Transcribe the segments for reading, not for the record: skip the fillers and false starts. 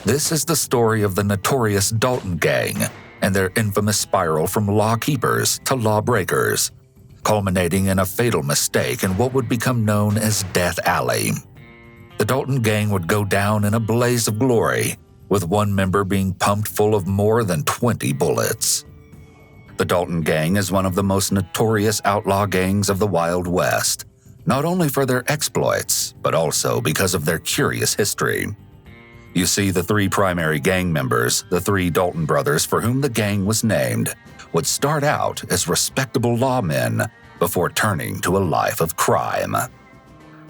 This is the story of the notorious Dalton Gang and their infamous spiral from law keepers to lawbreakers, culminating in a fatal mistake in what would become known as Death Alley. The Dalton Gang would go down in a blaze of glory, with one member being pumped full of more than 20 bullets. The Dalton Gang is one of the most notorious outlaw gangs of the Wild West, not only for their exploits, but also because of their curious history. You see, the three primary gang members, the three Dalton brothers for whom the gang was named, would start out as respectable lawmen before turning to a life of crime.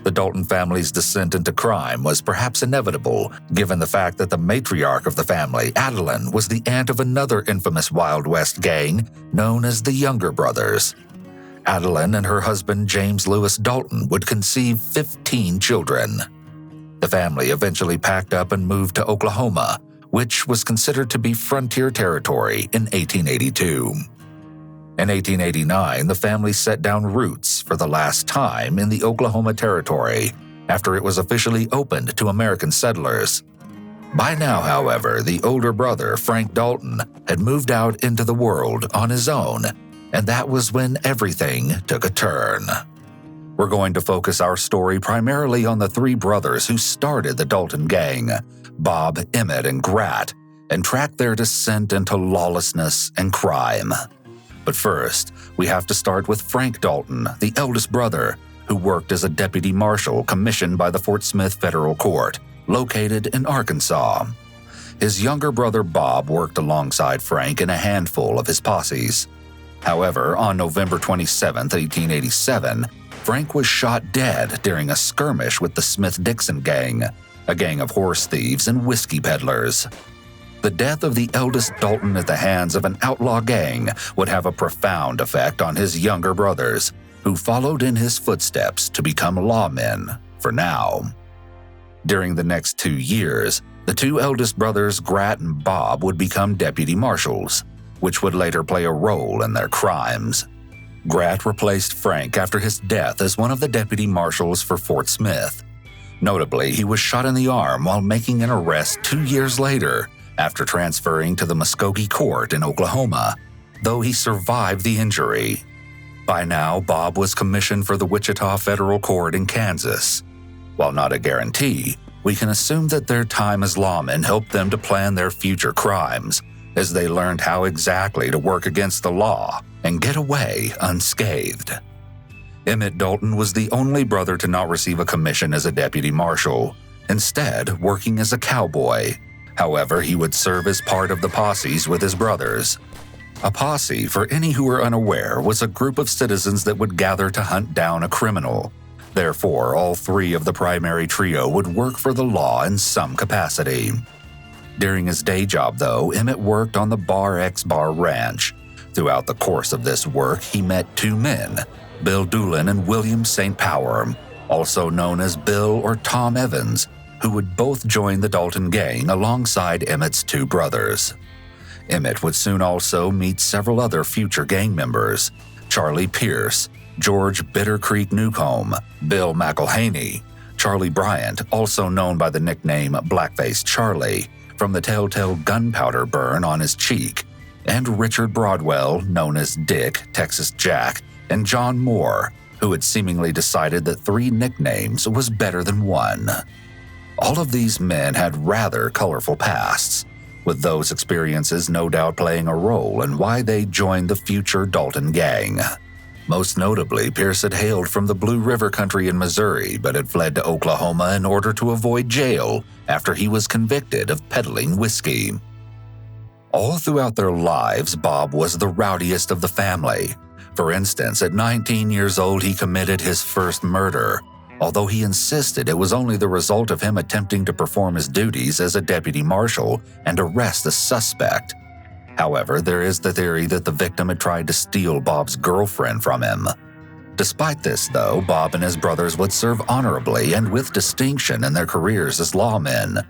The Dalton family's descent into crime was perhaps inevitable, given the fact that the matriarch of the family, Adeline, was the aunt of another infamous Wild West gang known as the Younger Brothers. Adeline and her husband, James Lewis Dalton, would conceive 15 children. The family eventually packed up and moved to Oklahoma, which was considered to be frontier territory in 1882. In 1889, the family set down roots for the last time in the Oklahoma Territory after it was officially opened to American settlers. By now, however, the older brother, Frank Dalton, had moved out into the world on his own, and that was when everything took a turn. We're going to focus our story primarily on the three brothers who started the Dalton Gang, Bob, Emmett, and Grat, and track their descent into lawlessness and crime. But first, we have to start with Frank Dalton, the eldest brother, who worked as a deputy marshal commissioned by the Fort Smith Federal Court, located in Arkansas. His younger brother Bob worked alongside Frank in a handful of his posses. However, on November 27, 1887, Frank was shot dead during a skirmish with the Smith-Dixon Gang, a gang of horse thieves and whiskey peddlers. The death of the eldest Dalton at the hands of an outlaw gang would have a profound effect on his younger brothers, who followed in his footsteps to become lawmen for now. During the next 2 years, the two eldest brothers, Grat and Bob, would become deputy marshals, which would later play a role in their crimes. Grat replaced Frank after his death as one of the deputy marshals for Fort Smith. Notably, he was shot in the arm while making an arrest 2 years later, after transferring to the Muskogee Court in Oklahoma, though he survived the injury. By now, Bob was commissioned for the Wichita Federal Court in Kansas. While not a guarantee, we can assume that their time as lawmen helped them to plan their future crimes, as they learned how exactly to work against the law and get away unscathed. Emmett Dalton was the only brother to not receive a commission as a deputy marshal, instead working as a cowboy. However, he would serve as part of the posses with his brothers. A posse, for any who are unaware, was a group of citizens that would gather to hunt down a criminal. Therefore, all three of the primary trio would work for the law in some capacity. During his day job, though, Emmett worked on the Bar X Bar Ranch. Throughout the course of this work, he met two men, Bill Doolin and William St. Power, also known as Bill or Tom Evans, who would both join the Dalton Gang alongside Emmett's two brothers. Emmett would soon also meet several other future gang members: Charlie Pierce, George Bitter Creek Newcomb, Bill McElhaney, Charlie Bryant, also known by the nickname Blackface Charlie, from the telltale gunpowder burn on his cheek, and Richard Broadwell, known as Dick, Texas Jack, and John Moore, who had seemingly decided that 3 nicknames was better than one. All of these men had rather colorful pasts, with those experiences no doubt playing a role in why they joined the future Dalton Gang. Most notably, Pierce had hailed from the Blue River country in Missouri but had fled to Oklahoma in order to avoid jail after he was convicted of peddling whiskey. All throughout their lives, Bob was the rowdiest of the family. For instance, at 19 years old, he committed his first murder, although he insisted it was only the result of him attempting to perform his duties as a deputy marshal and arrest the suspect. However, there is the theory that the victim had tried to steal Bob's girlfriend from him. Despite this, though, Bob and his brothers would serve honorably and with distinction in their careers as lawmen.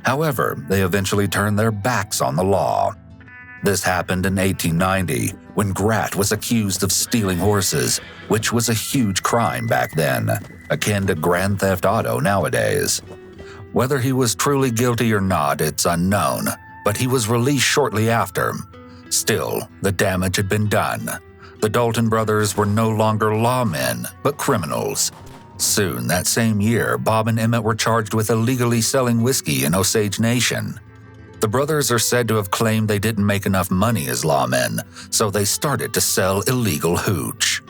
However, they eventually turned their backs on the law. This happened in 1890, when Grat was accused of stealing horses, which was a huge crime back then, akin to Grand Theft Auto nowadays. Whether he was truly guilty or not, it's unknown, but he was released shortly after. Still, the damage had been done. The Dalton brothers were no longer lawmen, but criminals. Soon that same year, Bob and Emmett were charged with illegally selling whiskey in Osage Nation. The brothers are said to have claimed they didn't make enough money as lawmen, so they started to sell illegal hooch.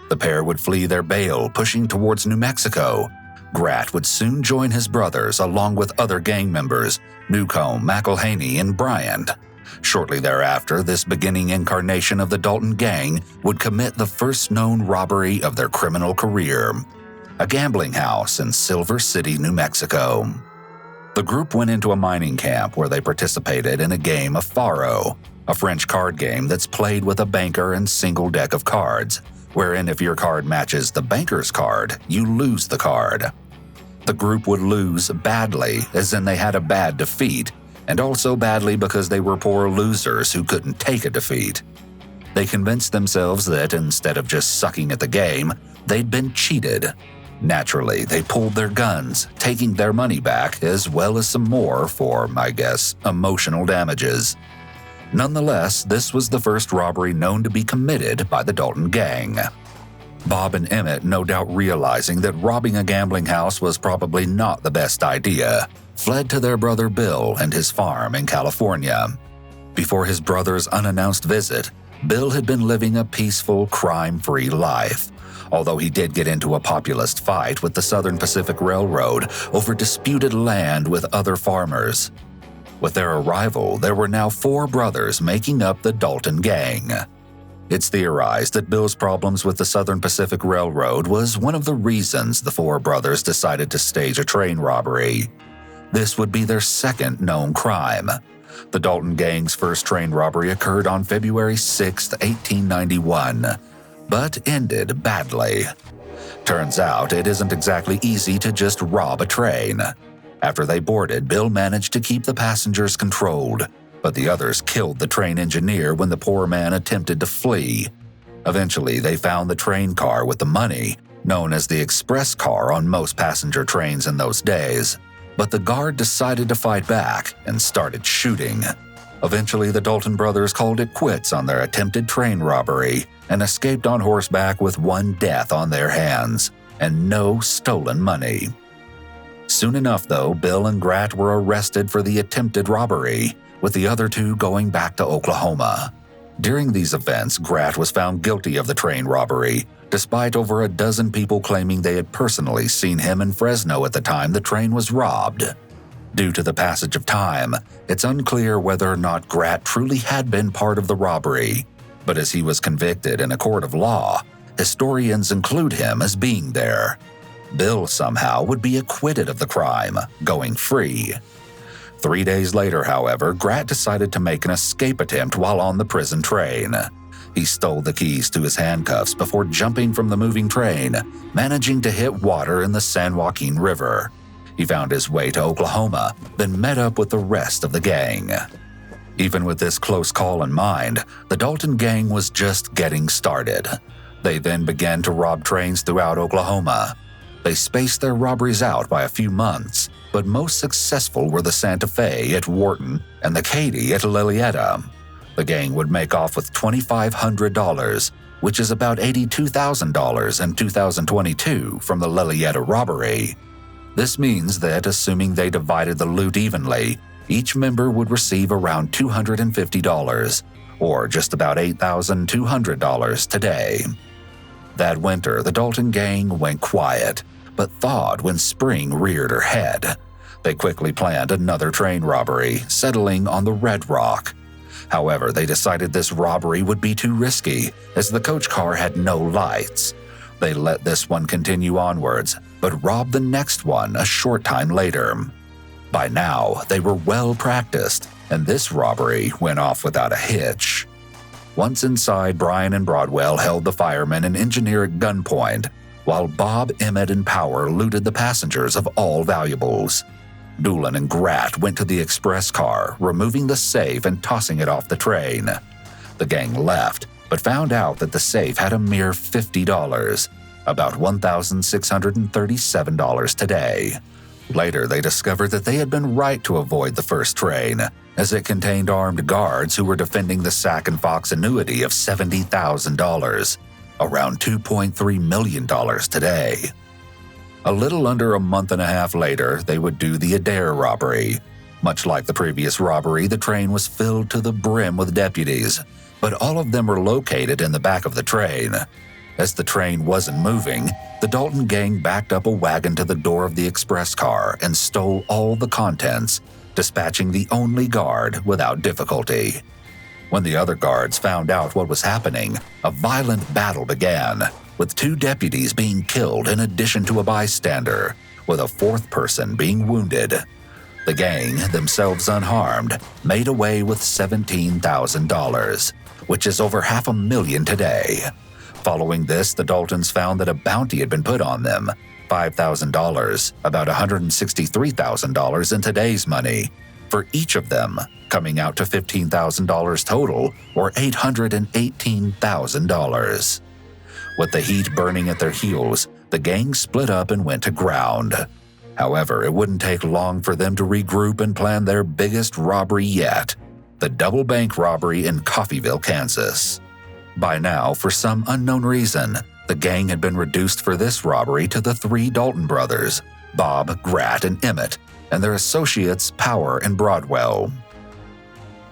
The pair would flee their bail, pushing towards New Mexico. Grat would soon join his brothers along with other gang members, Newcomb, McElhaney, and Bryant. Shortly thereafter, this beginning incarnation of the Dalton gang would commit the first known robbery of their criminal career, a gambling house in Silver City, New Mexico. The group went into a mining camp where they participated in a game of faro, a French card game that's played with a banker and single deck of cards, wherein if your card matches the banker's card, you lose the card. The group would lose badly, as in they had a bad defeat, and also badly because they were poor losers who couldn't take a defeat. They convinced themselves that instead of just sucking at the game, they'd been cheated. Naturally, they pulled their guns, taking their money back as well as some more for, I guess, emotional damages. Nonetheless, this was the first robbery known to be committed by the Dalton gang. Bob and Emmett, no doubt realizing that robbing a gambling house was probably not the best idea, fled to their brother Bill and his farm in California. Before his brother's unannounced visit, Bill had been living a peaceful, crime-free life, although he did get into a populist fight with the Southern Pacific Railroad over disputed land with other farmers. With their arrival, there were now 4 brothers making up the Dalton gang. It's theorized that Bill's problems with the Southern Pacific Railroad was one of the reasons the 4 brothers decided to stage a train robbery. This would be their second known crime. The Dalton gang's first train robbery occurred on February 6, 1891, but ended badly. Turns out it isn't exactly easy to just rob a train. After they boarded, Bill managed to keep the passengers controlled, but the others killed the train engineer when the poor man attempted to flee. Eventually, they found the train car with the money, known as the express car on most passenger trains in those days, but the guard decided to fight back and started shooting. Eventually, the Dalton brothers called it quits on their attempted train robbery and escaped on horseback with 1 death on their hands and no stolen money. Soon enough, though, Bill and Grat were arrested for the attempted robbery, with the other 2 going back to Oklahoma. During these events, Grat was found guilty of the train robbery, despite over a dozen people claiming they had personally seen him in Fresno at the time the train was robbed. Due to the passage of time, it's unclear whether or not Grat truly had been part of the robbery, but as he was convicted in a court of law, historians include him as being there. Bill somehow would be acquitted of the crime, going free. 3 days later, however, Grat decided to make an escape attempt while on the prison train. He stole the keys to his handcuffs before jumping from the moving train, managing to hit water in the San Joaquin River. He found his way to Oklahoma, then met up with the rest of the gang. Even with this close call in mind, the Dalton gang was just getting started. They then began to rob trains throughout Oklahoma. They spaced their robberies out by a few months, but most successful were the Santa Fe at Wharton and the Katy at Lilietta. The gang would make off with $2,500, which is about $82,000 in 2022 from the Lilietta robbery. This means that, assuming they divided the loot evenly, each member would receive around $250, or just about $8,200 today. That winter, the Dalton gang went quiet, but thawed when spring reared her head. They quickly planned another train robbery, settling on the Red Rock. However, they decided this robbery would be too risky, as the coach car had no lights. They let this one continue onwards, but robbed the next one a short time later. By now, they were well practiced, and this robbery went off without a hitch. Once inside, Brian and Broadwell held the fireman and engineer at gunpoint, while Bob, Emmett, and Power looted the passengers of all valuables. Doolin and Grat went to the express car, removing the safe and tossing it off the train. The gang left, but found out that the safe had a mere $50, about $1,637 today. Later, they discovered that they had been right to avoid the first train, as it contained armed guards who were defending the Sack and Fox annuity of $70,000, around $2.3 million today. A little under a month and a half later, they would do the Adair robbery. Much like the previous robbery, the train was filled to the brim with deputies, but all of them were located in the back of the train. As the train wasn't moving, the Dalton gang backed up a wagon to the door of the express car and stole all the contents, dispatching the only guard without difficulty. When the other guards found out what was happening, a violent battle began, with 2 deputies being killed in addition to a bystander, with a 4th person being wounded. The gang, themselves unharmed, made away with $17,000, which is over $500,000 today. Following this, the Daltons found that a bounty had been put on them, $5,000, about $163,000 in today's money, for each of them, coming out to $15,000 total, or $818,000. With the heat burning at their heels, the gang split up and went to ground. However, it wouldn't take long for them to regroup and plan their biggest robbery yet, the double bank robbery in Coffeyville, Kansas. By now, for some unknown reason, the gang had been reduced for this robbery to the 3 Dalton brothers, Bob, Grat, and Emmett, and their associates Power and Broadwell.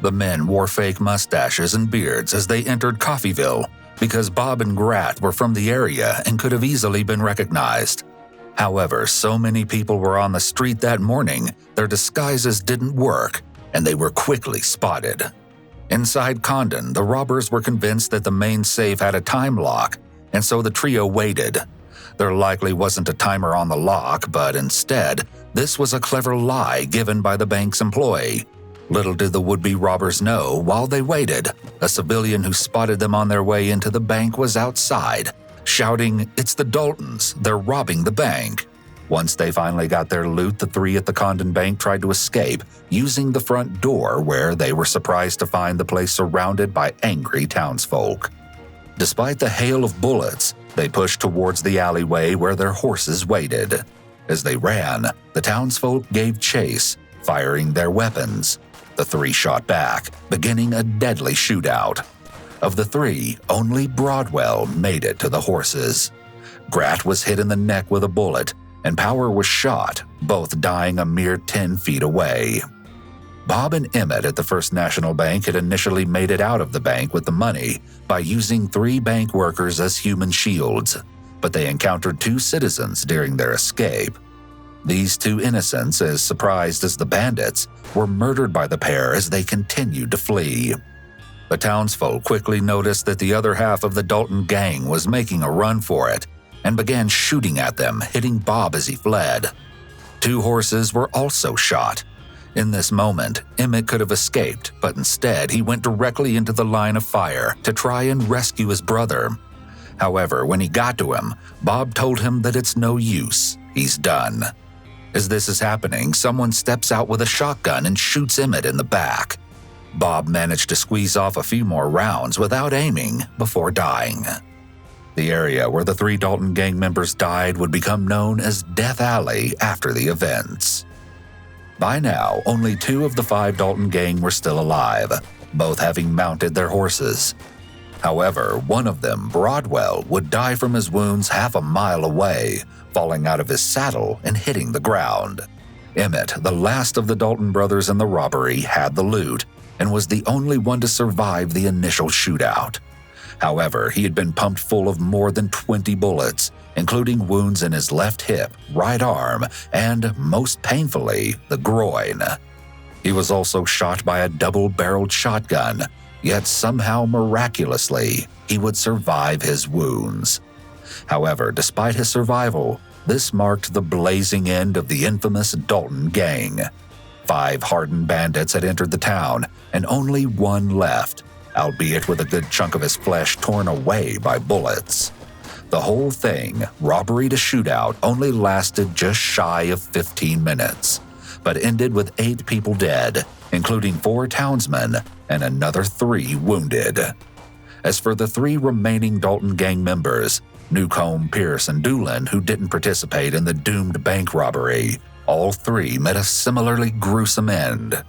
The men wore fake mustaches and beards as they entered Coffeyville because Bob and Grat were from the area and could have easily been recognized. However, so many people were on the street that morning, their disguises didn't work, and they were quickly spotted. Inside Condon, the robbers were convinced that the main safe had a time lock, and so the trio waited. There likely wasn't a timer on the lock, but instead, this was a clever lie given by the bank's employee. Little did the would-be robbers know, while they waited, a civilian who spotted them on their way into the bank was outside, shouting, "It's the Daltons, they're robbing the bank." Once they finally got their loot, the 3 at the Condon Bank tried to escape, using the front door where they were surprised to find the place surrounded by angry townsfolk. Despite the hail of bullets, they pushed towards the alleyway where their horses waited. As they ran, the townsfolk gave chase, firing their weapons. The 3 shot back, beginning a deadly shootout. Of the 3, only Broadwell made it to the horses. Grat was hit in the neck with a bullet, and Power was shot, both dying a mere 10 feet away. Bob and Emmett at the First National Bank had initially made it out of the bank with the money by using 3 bank workers as human shields, but they encountered 2 citizens during their escape. These 2 innocents, as surprised as the bandits, were murdered by the pair as they continued to flee. The townsfolk quickly noticed that the other half of the Dalton gang was making a run for it, and began shooting at them, hitting Bob as he fled. 2 horses were also shot. In this moment, Emmett could have escaped, but instead he went directly into the line of fire to try and rescue his brother. However, when he got to him, Bob told him that it's no use, he's done. As this is happening, someone steps out with a shotgun and shoots Emmett in the back. Bob managed to squeeze off a few more rounds without aiming before dying. The area where the 3 Dalton gang members died would become known as Death Alley after the events. By now, only 2 of the 5 Dalton gang were still alive, both having mounted their horses. However, one of them, Broadwell, would die from his wounds half a mile away, falling out of his saddle and hitting the ground. Emmett, the last of the Dalton brothers in the robbery, had the loot and was the only one to survive the initial shootout. However, he had been pumped full of more than 20 bullets, including wounds in his left hip, right arm, and, most painfully, the groin. He was also shot by a double-barreled shotgun, yet somehow miraculously, he would survive his wounds. However, despite his survival, this marked the blazing end of the infamous Dalton gang. 5 hardened bandits had entered the town, and only 1 left, albeit with a good chunk of his flesh torn away by bullets. The whole thing, robbery to shootout, only lasted just shy of 15 minutes, but ended with 8 people dead, including 4 townsmen and another 3 wounded. As for the 3 remaining Dalton gang members, Newcomb, Pierce, and Doolin, who didn't participate in the doomed bank robbery, All three met a similarly gruesome end.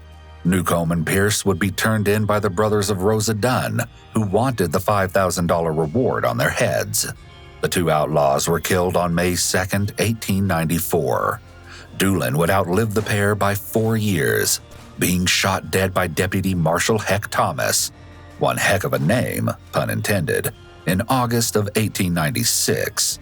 Newcomb and Pierce would be turned in by the brothers of Rosa Dunn, who wanted the $5,000 reward on their heads. The two outlaws were killed on May 2, 1894. Doolin would outlive the pair by 4 years, being shot dead by Deputy Marshal Heck Thomas, one heck of a name, pun intended, in August of 1896.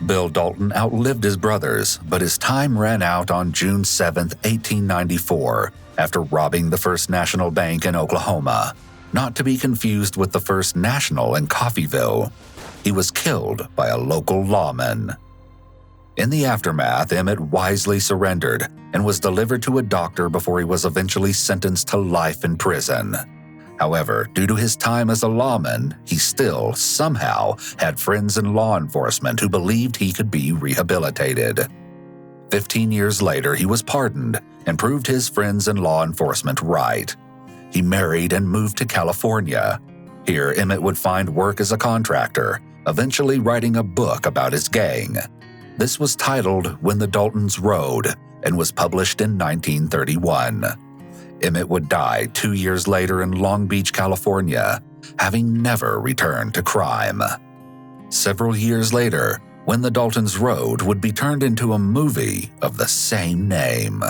Bill Dalton outlived his brothers, but his time ran out on June 7, 1894, after robbing the First National Bank in Oklahoma, not to be confused with the First National in Coffeyville. He was killed by a local lawman. In the aftermath, Emmett wisely surrendered and was delivered to a doctor before he was eventually sentenced to life in prison. However, due to his time as a lawman, he still, somehow, had friends in law enforcement who believed he could be rehabilitated. 15 years later, he was pardoned and proved his friends in law enforcement right. He married and moved to California. Here, Emmett would find work as a contractor, eventually writing a book about his gang. This was titled When the Daltons Rode and was published in 1931. Emmett would die 2 years later in Long Beach, California, having never returned to crime. Several years later, When the Daltons Rode would be turned into a movie of the same name.